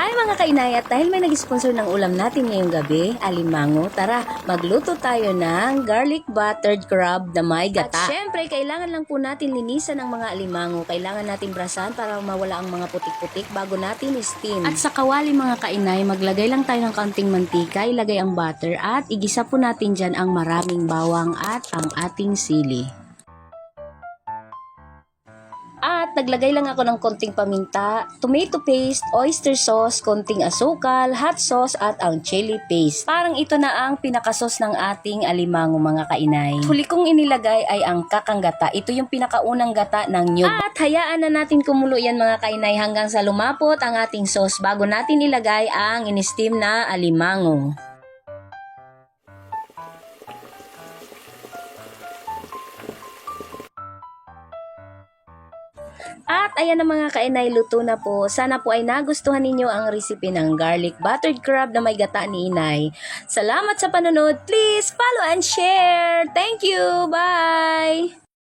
Hi mga kainayat, dahil may nag-sponsor ng ulam natin ngayong gabi, alimango, tara, magluto tayo ng garlic buttered crab na may gata. At syempre, kailangan lang po natin linisan ang mga alimango. Kailangan natin brasan para mawala ang mga putik-putik bago natin steam. At sa kawali mga kainay, maglagay lang tayo ng kaunting mantika, ilagay ang butter at igisa po natin dyan ang maraming bawang at ang ating sili. At naglagay lang ako ng konting paminta, tomato paste, oyster sauce, konting asukal, hot sauce at ang chili paste. Parang ito na ang pinakasos ng ating alimango mga kainay. Huli kong inilagay ay ang kakanggata. Ito yung pinakaunang gata ng nyug. At hayaan na natin kumulo yan mga kainay hanggang sa lumapot ang ating sauce bago natin ilagay ang in-steam na alimango. At ayan na mga kainay, luto na po. Sana po ay nagustuhan ninyo ang recipe ng garlic buttered crab na may gata ni Inay. Salamat sa panonood. Please follow and share. Thank you. Bye!